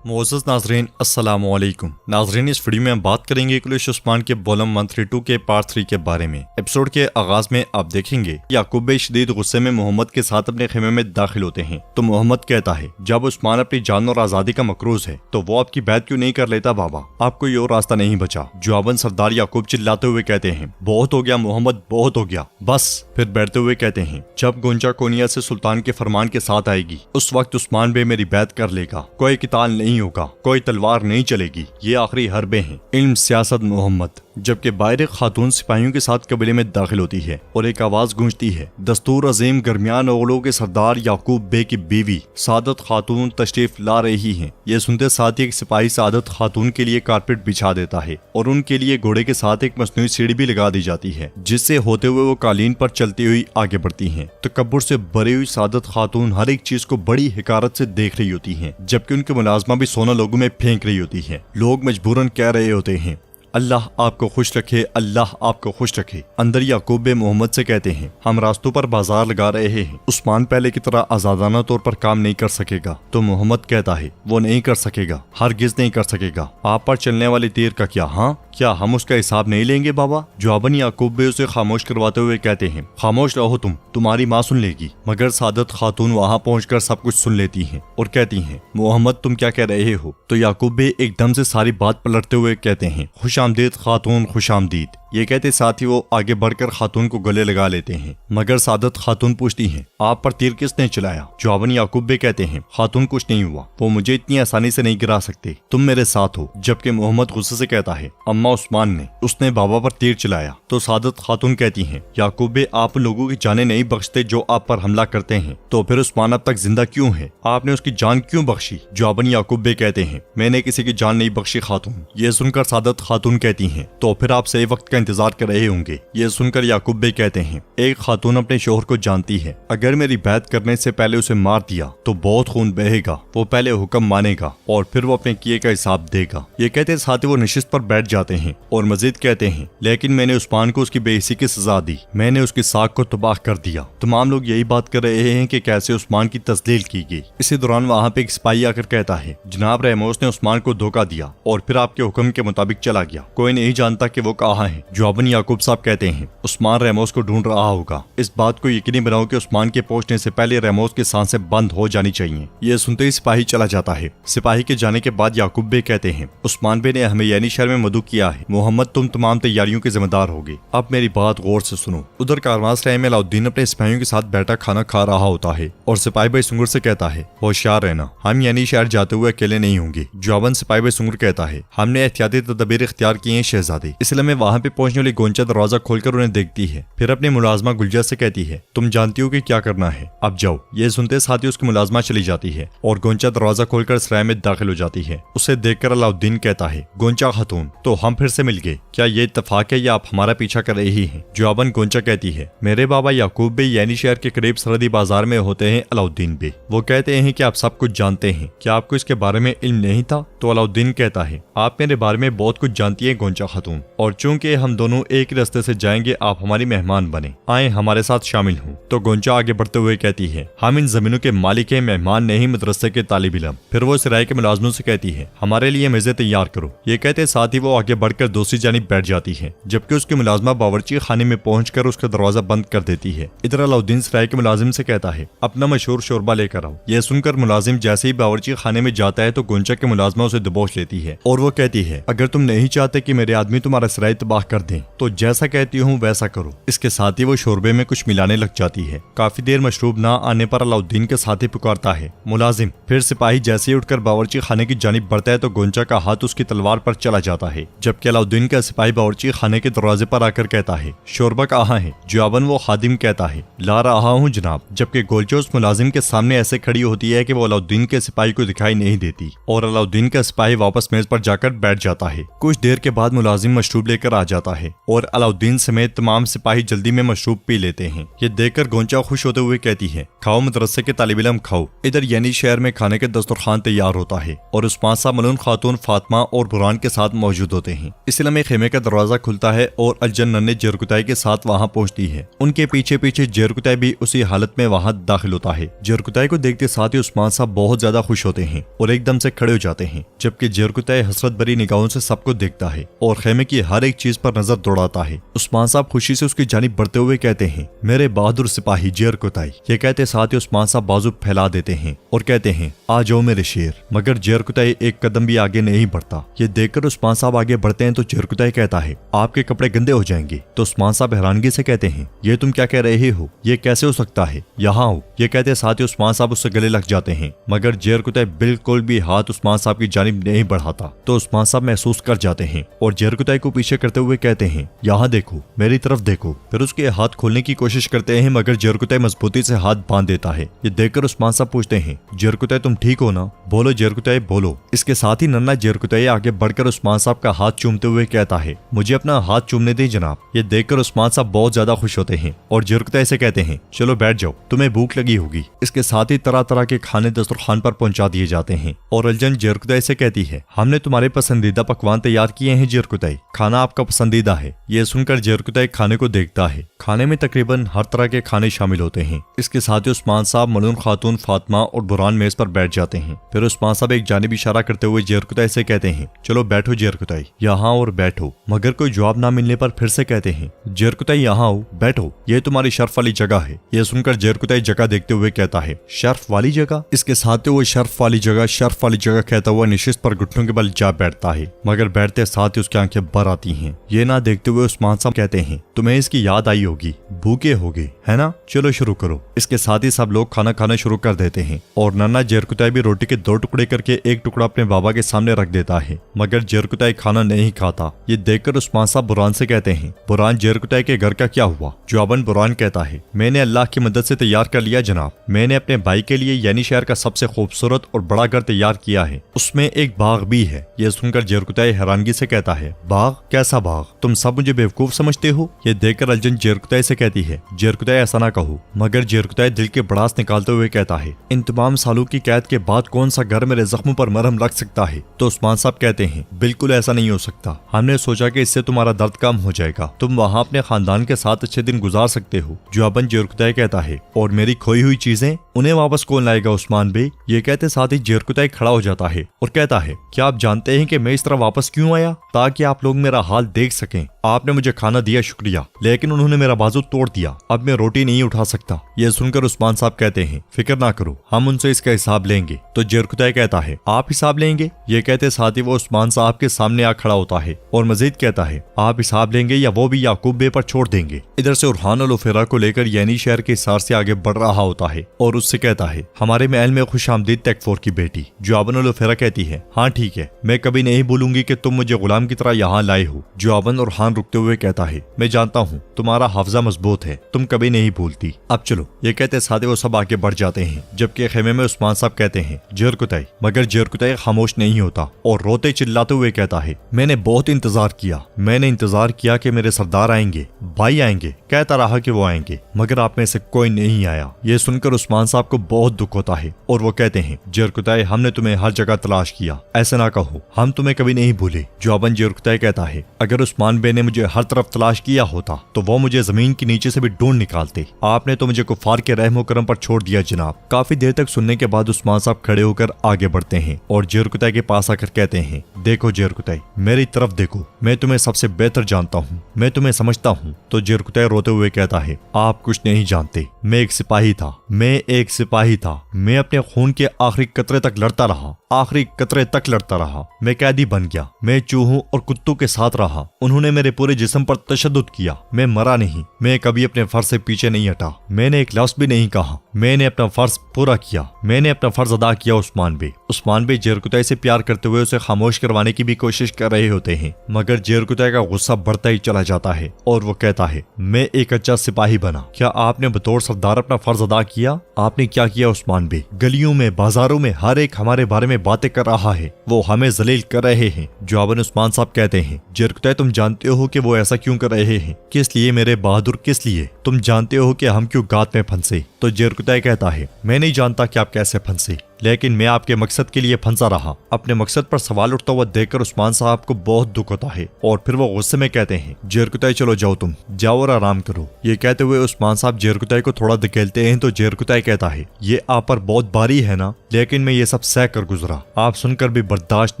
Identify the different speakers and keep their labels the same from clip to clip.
Speaker 1: मोअज़्ज़ज़ नाज़रीन अस्सलामु अलैकुम। नाज़रीन, इस वीडियो में हम बात करेंगे कुरैश उस्मान के वॉल्यूम 132 के पार्ट 3 के बारे में। एपिसोड के आगाज में आप देखेंगे याकूब बे शदीद गुस्से में मोहम्मद के साथ अपने खेमे में दाखिल होते हैं तो मोहम्मद कहता है, जब उस्मान अपनी जान और आज़ादी का मकरूज है तो वो आपकी बैत क्यों नहीं कर लेता बाबा, आपको ये और रास्ता नहीं बचा। जवाबन सरदार याकूब चिल्लाते हुए कहते हैं, बहुत हो गया मोहम्मद, बहुत हो गया, बस। फिर बैठते हुए कहते हैं, जब गोंचा कोनिया से सुल्तान के फरमान के साथ आएगी उस वक्त उस्मान बे मेरी बैत कर लेगा, कोई किताल नहीं होगा, कोई तलवार नहीं चलेगी, ये आखिरी हरबे हैं, इल्म सियासत मोहम्मद। जबकि बाहर खातून सिपाहियों के साथ कबीले में दाखिल होती है और एक आवाज गूंजती है, दस्तूर अजीम गरमियान ओगलों के सरदार याकूब बे की बीवी सादत खातून तशरीफ ला रही हैं। ये सुनते साथ ही एक सिपाही सादत खातून के लिए कारपेट बिछा देता है और उनके लिए घोड़े के साथ एक मसनूई सीढ़ी भी लगा दी जाती है, जिससे होते हुए वो कालीन पर चलती हुई आगे बढ़ती हैं। तकब्बुर से भरी हुई सादत खातून हर एक चीज को बड़ी हिकारत से देख रही होती हैं, जबकि उनके मुलाजमा भी सोना लोगों में फेंक रही होती है। लोग मजबूरन कह रहे होते हैं, अल्लाह आपको खुश रखे, अल्लाह आपको खुश रखे। अंदर याकूब बे मोहम्मद से कहते हैं, हम रास्तों पर बाजार लगा रहे हैं, उस्मान पहले की तरह आजादाना तौर पर काम नहीं कर सकेगा। तो मोहम्मद कहता है, वो नहीं कर सकेगा, हरगिज नहीं कर सकेगा। आप पर चलने वाली तीर का क्या, हाँ क्या हम उसका हिसाब नहीं लेंगे बाबा। जवाबन याकूब बे उसे खामोश करवाते हुए कहते हैं, खामोश रहो तुम, तुम्हारी माँ सुन लेगी। मगर सादत खातून वहाँ पहुंचकर सब कुछ सुन लेती हैं और कहती हैं, मोहम्मद तुम क्या कह रहे हो। तो याकूब बे एकदम से सारी बात पलटते हुए कहते हैं, खुशामदीद खातून, खुशामदीद। ये कहते साथ ही वो आगे बढ़कर खातून को गले लगा लेते हैं। मगर सादत खातून पूछती हैं, आप पर तीर किसने चलाया। जवाबन याकूब बे कहते हैं, खातून कुछ नहीं हुआ, वो मुझे इतनी आसानी से नहीं गिरा सकते, तुम मेरे साथ हो। जबकि मोहम्मद गुस्से से कहता है, अम्मा उस्मान ने, उसने बाबा पर तीर चलाया। तो सादत खातून कहती हैं, याकूब बे आप लोगों की जाने नहीं बख्शते जो आप पर हमला करते हैं, तो फिर उस्मान अब तक जिंदा क्यों है, आपने उसकी जान क्यों बख्शी। जवाबन याकूब बे कहते हैं, मैंने किसी की जान नहीं बख्शी खातून। ये सुनकर सादत खातून कहती हैं, तो फिर आप सही वक्त का इंतजार कर रहे होंगे। ये सुनकर याकूब बे कहते हैं, एक खातून अपने शोहर को जानती है, अगर मेरी बैत करने से पहले उसे मार दिया तो बहुत खून बहेगा, वो पहले हुक्म मानेगा और फिर वो अपने किए का हिसाब देगा। ये कहते साथ ही वो नशिस्त पर बैठ जाते हैं और मजीद कहते हैं, लेकिन मैंने उस्मान को उसकी बेइज्जती की सजा दी, मैंने उसकी साख को तबाह कर दिया। तमाम लोग यही बात कर रहे हैं कि कैसे उस्मान की तस्लील की गई। इसी दौरान वहाँ पे एक सिपाही आकर कहता है, जनाब रेमोस ने उस्मान को धोखा दिया और फिर आपके हुक्म के मुताबिक चला गया, कोई नहीं जानता कि वो कहाँ है। जवाबन याकूब साहब कहते हैं, उस्मान रेमोस को ढूंढ रहा होगा, इस बात को यकीनी बनाओ कि उस्मान के पहुंचने से पहले रेमोस की सांसें बंद हो जानी चाहिए। यह सुनते ही सिपाही चला जाता है। सिपाही के जाने के बाद याकूब बे कहते हैं, उस्मान बे ने हमें यानी शहर में मदू किया है, मोहम्मद तुम तमाम तैयारियों के जिम्मेदार होगे, अब मेरी बात गौर से सुनो। उधर कारवांसराय में अलाउद्दीन अपने सिपाहियों के साथ बैठा खाना खा रहा होता है और सिपाही भाई सुंगर से कहता है, होशियार रहना, हम यानी शहर जाते हुए अकेले नहीं होंगे। जवाबन सिपाही भाई सुंगर कहता है, हमने एहतियाती तदबीर इख्तियार किए हैं शहजादे। इसलिए मैं वहाँ पे पहुंचने वाली गोंचा दरवाजा खोलकर उन्हें देखती है, फिर अपने मुलाजमा गुलजा से कहती है, तुम जानती हो कि क्या करना है, अब जाओ। ये सुनते साथ ही उसकी मुलाजमा चली जाती है और गोंचा दरवाजा खोलकर सराय में दाखिल हो जाती है। उसे देखकर अलाउद्दीन कहता है, गोंचा खातून, तो हम फिर से मिल गए, क्या ये इत्तेफाक है या आप हमारा पीछा कर रही हैं। जवाबन गोंचा कहती है, मेरे बाबा याकूब बे यानी शहर के करीब सरहदी बाजार में होते हैं अलाउद्दीन बे, वो कहते हैं कि आप सब कुछ जानते हैं, क्या आपको इसके बारे में इल्म नहीं था। तो अलाउद्दीन कहता है, आप मेरे बारे में बहुत कुछ जानती है गोंचा खातून, और चूंकि हम दोनों एक रास्ते से जाएंगे, आप हमारी मेहमान बने, आए हमारे साथ शामिल हों। तो गोंचा आगे बढ़ते हुए कहती है, हम इन जमीनों के मालिक हैं, मेहमान नहीं मदरसे के तालिब इल्म। फिर वो सराय के मुलाजमों से कहती है, हमारे लिए मेज़ें तैयार करो। ये कहते साथ ही वो आगे बढ़कर दूसरी जानिब बैठ जाती है, जबकि उसकी मुलाजमा बावर्ची खाने में पहुंचकर उसका दरवाजा बंद कर देती है। इधर अलाउद्दीन सराय के मुलाजिम से कहता है, अपना मशहूर शोरबा लेकर आओ। यह सुनकर मुलाजिम जैसे ही बावर्ची खाने में जाता है तो गोंचा के मुलाजमा उसे दबोच लेती है और वो कहती है, अगर तुम नहीं चाहते कि मेरे आदमी तुम्हारा सराय तबाह कर दें तो जैसा कहती हूँ वैसा करो। इसके साथ ही वो शोरबे में कुछ मिलाने लग जाती है। काफी देर मशरूब ना आने पर अलाउद्दीन के साथी पुकारता है, मुलाजिम। फिर सिपाही जैसे ही उठकर बावर्ची खाने की जानिब बढ़ता है तो गोंचा का हाथ उसकी तलवार पर चला जाता है, जबकि अलाउद्दीन का सिपाही बावर्ची खाने के दरवाजे पर आकर कहता है, शोरबा कहाँ है। जवाबन वो खादिम कहता है, ला रहा हूँ जनाब। जबकि गोलचा उस मुलाजिम के सामने ऐसे खड़ी होती है कि वो अलाउद्दीन के सिपाही को दिखाई नहीं देती और अलाउद्दीन का सिपाही वापस मेज पर जाकर बैठ जाता है। कुछ देर के बाद मुलाजिम मशरूब लेकर आ जाता जाता है और अलाउद्दीन समेत तमाम सिपाही जल्दी में मशरूब पी लेते हैं। ये देखकर गोंचा खुश होते हुए कहती है, खाओ मदरसे के तालिब इल्म खाओ। इधर यानी शहर में खाने के दस्तरखान तैयार होता है और उस्मान साहब मलून खातून फातिमा और बुरहान के साथ मौजूद होते हैं। इस लम्हे खेमे का दरवाजा खुलता है और अलजन नन्हे जरकुताई के साथ वहाँ पहुँचती है। उनके पीछे पीछे जरकुताई भी उसी हालत में वहाँ दाखिल होता है। जरकुताई को देखते साथ ही उस्मान साहब बहुत ज्यादा खुश होते हैं और एकदम से खड़े हो जाते हैं, जबकि जरकुताई हसरत भरी निगाहों से सबको देखता है और खेमे की हर एक चीज पर नजर दौड़ाता है। उस्मान साहब खुशी से उसकी जानिब बढ़ते हुए कहते हैं, मेरे बहादुर सिपाही जरकुताई। ये कहते साथ ही उस्मान साहब बाजू फैला देते हैं और कहते हैं, आ जाओ मेरे शेर। मगर जरकुताई एक कदम भी आगे नहीं बढ़ता। ये देखकर उस्मान साहब आगे बढ़ते हैं तो जरकुताई कहता है, आपके कपड़े गंदे हो जाएंगे। तो उस्मान साहब हैरानगी से कहते हैं, ये तुम क्या कह रहे हो, ये कैसे हो सकता है, यहाँ आओ। ये कहते साथ ही उस्मान साहब उससे गले लग जाते हैं, मगर जरकुताई बिल्कुल भी हाथ उस्मान साहब की जानिब नहीं बढ़ाता। तो उस्मान साहब महसूस कर जाते हैं और जरकुताई को पीछे करते हुए कहते हैं, यहाँ देखो, मेरी तरफ देखो। फिर उसके हाथ खोलने की कोशिश करते हैं मगर जरकुताई मजबूती से हाथ बांध देता है। ये देखकर उस्मान साहब पूछते हैं, जरकुताई तुम ठीक हो ना? बोलो जरकुताई बोलो। इसके साथ ही नन्हा जरकुताई आगे बढ़कर उस्मान साहब का हाथ चूमते हुए कहता है, मुझे अपना हाथ चूमने दें जनाब। ये देखकर उस्मान साहब बहुत ज्यादा खुश होते हैं और जरकुताई से कहते हैं, चलो बैठ जाओ, तुम्हें भूख लगी होगी। इसके साथ ही तरह तरह के खाने दस्तरखान पर पहुंचा दिए जाते हैं और अलजन जरकुताई से कहती है, हमने तुम्हारे पसंदीदा पकवान तैयार किए हैं जरकुताई, खाना आपका पसंदीदा है। ये सुनकर जरकुताई खाने को देखता है। खाने में तकरीबन हर तरह के खाने शामिल होते हैं। इसके साथ ही उस्मान साहब मलून खातून फातिमा और बुरहान मेज पर बैठ जाते हैं। फिर उस्मान साहब एक जानिब इशारा करते हुए जरकुताई से कहते हैं, चलो बैठो जरकुताई, यहाँ और बैठो। मगर कोई जवाब ना मिलने पर फिर से कहते हैं, जरकुताई यहाँ आओ, बैठो, ये तुम्हारी शर्फ वाली जगह है। यह सुनकर जरकुताई जगह देखते हुए कहता है, शर्फ वाली जगह? इसके साथ ही वो शर्फ वाली जगह कहता हुआ निशिस्त पर घुटनों के बल जा बैठता है, मगर बैठते साथ ही उसकी आंखें भर आती हैं। ये ना देखते हुए उस्मान साहब कहते हैं, तुम्हें इसकी याद आई होगी, भूखे होगे है ना, चलो शुरू करो। इसके साथ ही सब लोग खाना खाना शुरू कर देते हैं और नन्हा जरकुताई भी रोटी के 2 टुकड़े करके एक टुकड़ा अपने बाबा के सामने रख देता है, मगर जरकुताई खाना नहीं खाता। ये देखकर उस्मान साहब बुरहान से कहते हैं, बुरहान जरकुताई के घर का क्या हुआ? जवाबन बुरहान कहता है, मैंने अल्लाह की मदद से तैयार कर लिया जनाब। मैंने अपने भाई के लिए यानी शहर का सबसे खूबसूरत और बड़ा घर तैयार किया है, उसमें एक बाग भी है। ये सुनकर जरकुताई हैरानगी से कहता है, बाग? कैसा बाग? तुम सब मुझे बेवकूफ समझते हो? ये देखकर अलजन जरकुताई से कहती है, जरकुताई ऐसा ना कहो। मगर जरकुताई दिल के भड़ास निकालते हुए कहता है, इन तमाम सालों की कैद के बाद कौन सा घर मेरे जख्मों पर मरहम लग सकता है? तो उस्मान साहब कहते हैं, बिल्कुल ऐसा नहीं हो सकता। हमने सोचा कि इससे तुम्हारा दर्द कम हो जाएगा, तुम वहाँ अपने खानदान के साथ अच्छे दिन गुजार सकते हो। जवाबन जरकुताई कहता है, और मेरी खोई हुई चीजें, उन्हें वापस कौन लाएगा उस्मान बे? ये कहते साथ ही जरकुताई खड़ा हो जाता है और कहता है, क्या आप जानते हैं कि मैं इस तरह वापस क्यों आया? ताकि आप लोग मेरा हाल देख सकें। आपने मुझे खाना दिया, शुक्रिया, लेकिन उन्होंने मेरा बाजू तोड़ दिया, अब मैं रोटी नहीं उठा सकता। यह सुनकर उस्मान साहब कहते हैं, फिक्र ना करो, हम उनसे इसका हिसाब लेंगे। तो जरकुताई कहता है, आप हिसाब लेंगे? ये कहते साथ ही वो उस्मान साहब के सामने आ खड़ा होता है और मजीद कहता है, आप हिसाब लेंगे या वो भी याकूब बे पर छोड़ देंगे? इधर से उरहान अल-उफेरा को लेकर यानी शहर के हिसार से आगे बढ़ रहा होता है और उससे कहता है, हमारे महल में खुशामदीद तकफोर की बेटी। जवाबन अल-उफेरा कहती है, हाँ ठीक है, मैं कभी नहीं भूलूंगी कि तुम मुझे गुलाम की तरह यहाँ लाए हो। जवाबन उरहान रुकते हुए कहता है, मैं जानता हूँ तुम्हारा हाफजा मजबूत है, तुम कभी नहीं भूलती। अब चलो। ये कहते साथ ही वो सब आगे बढ़ जाते हैं, जबकि खेमे में उस्मान साहब कहते हैं, जरकुताई। मगर जरकुताई खामोश नहीं होता और रोते चिल्लाते हुए कहता है, मैंने बहुत इंतजार किया, मैंने इंतजार किया कि मेरे सरदार आएंगे, भाई आएंगे, कहता रहा कि वो आएंगे, मगर आप में से कोई नहीं आया। ये सुनकर उस्मान साहब को बहुत दुख होता है और वो कहते हैं, जरकुताई हमने तुम्हें हर जगह तलाश किया, ऐसे ना कहो, हम तुम्हें कभी नहीं भूले। जवाबन जरकुताई कहता है, अगर उस्मान बे ने मुझे हर तरफ तलाश किया होता तो वो मुझे जमीन के नीचे से भी ढूंढ निकालते। आपने तो मुझे कुफार के रहमो करम पर छोड़ दिया जनाब। काफी देर तक सुनने के बाद उस्मान साहब खड़े होकर आगे बढ़ते हैं और जरकुताई के पास आकर कहते हैं, देखो जरकुताई, मेरी तरफ देखो, मैं तुम्हें सबसे बेहतर जानता हूँ, मैं तुम्हें समझता हूँ। तो जरकुताई रोते हुए कहता है, आप कुछ नहीं जानते, मैं एक सिपाही था, मैं एक सिपाही था, मैं अपने खून के आखिरी कतरे तक लड़ता रहा, आखिरी कतरे तक लड़ता रहा, मैं कैदी बन गया, मैं चूहों और कुत्तों के साथ रहा, उन्होंने मेरे पूरे जिस्म पर तशद्दुद किया, मैं मरा नहीं, मैं कभी अपने फर्ज से पीछे नहीं हटा, मैंने एक लफ्ज भी नहीं कहा, मैंने अपना फर्ज पूरा किया, मैंने अपना फर्ज अदा किया। उस्मान बे जरकुताई से प्यार करते हुए उसे खामोश करवाने की भी कोशिश कर रहे होते हैं, मगर जरकुताई का गुस्सा बढ़ता ही चला जाता है और वो कहता है, मैं एक अच्छा सिपाही बना, क्या आपने बतौर सरदार अपना फर्ज अदा किया? आपने क्या किया उस्मान बे? गलियों में, बाजारों में हर एक हमारे बारे में बातें कर रहा है, वो हमें जलील कर रहे हैं। जवाबन उस्मान साहब कहते हैं, जरकुताई तुम जानते हो हो कि वो ऐसा क्यों कर रहे हैं, किस लिए मेरे बहादुर, किस लिए? तुम जानते हो कि हम क्यों गात में फंसे? तो जेरकुतै कहता है, मैं नहीं जानता कि आप कैसे फंसे, लेकिन मैं आपके मकसद के लिए फंसा रहा। अपने मकसद पर सवाल उठता हुआ देखकर उस्मान साहब को बहुत दुख होता है और फिर वो गुस्से में कहते हैं, जेरकुतै चलो जाओ, तुम जाओ और आराम करो। ये कहते हुए उस्मान साहब जेरकुतै को थोड़ा धकेलते हैं तो जेरकुतै कहता है, ये आप पर बहुत भारी है ना, लेकिन मैं ये सब सह कर गुजरा, आप सुनकर भी बर्दाश्त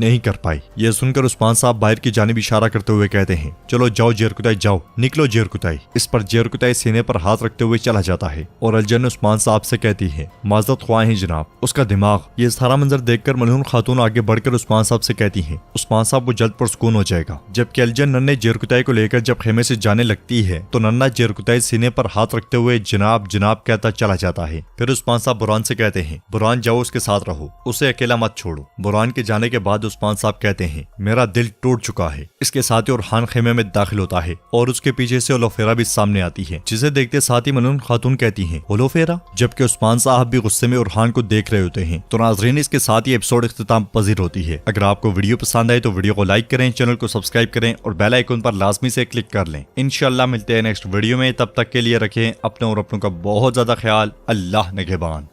Speaker 1: नहीं कर पाई। ये सुनकर उस्मान साहब बाहर की जानिब इशारा करते हुए कहते हैं, चलो जाओ जेरकुतै जाओ, निकलो जेरकुतै। इस पर जेरकुतै सीने पर हाथ रखते हुए चला जाता है और अलजन उस्मान साहब से कहती है, माजरत ख्वाह हैं जनाब, उसका दिमाग। ये सारा मंजर देखकर मलून खातून आगे बढ़कर उस्मान साहब से कहती हैं, उस्मान साहब वो जल्द पुरसुकून हो जाएगा। जबकि अलजन नन्हे जेरकुतै को लेकर जब खेमे से जाने लगती है तो नन्हा जेरकुतै सीने पर हाथ रखते हुए जनाब जनाब कहता चला जाता है। फिर उस्मान साहब बुरहान से कहते हैं, बुरहान जाओ उसके साथ रहो, उसे अकेला मत छोड़ो। बुरहान के जाने के बाद उस्मान साहब कहते हैं, मेरा दिल टूट चुका है। इसके साथ ही उरहान खेमे में दाखिल होता है और उसके पीछे से ओलोफेरा भी सामने आती है, जिसे देखते साथ ही मलून खातून कहती है, ओलोफेरा। जबकि उस्मान साहब भी गुस्से में उरहान को देख रहे होते हैं। तो नाज़रीन, इसके साथ ही एपिसोड इख्तिताम पजीर होती है। अगर आपको वीडियो पसंद आए तो वीडियो को लाइक करें, चैनल को सब्सक्राइब करें और बेल आइकन पर लाजमी से क्लिक कर लें। इंशाल्लाह मिलते हैं नेक्स्ट वीडियो में, तब तक के लिए रखें अपने और अपनों का बहुत ज्यादा ख्याल। अल्लाह निगहबान।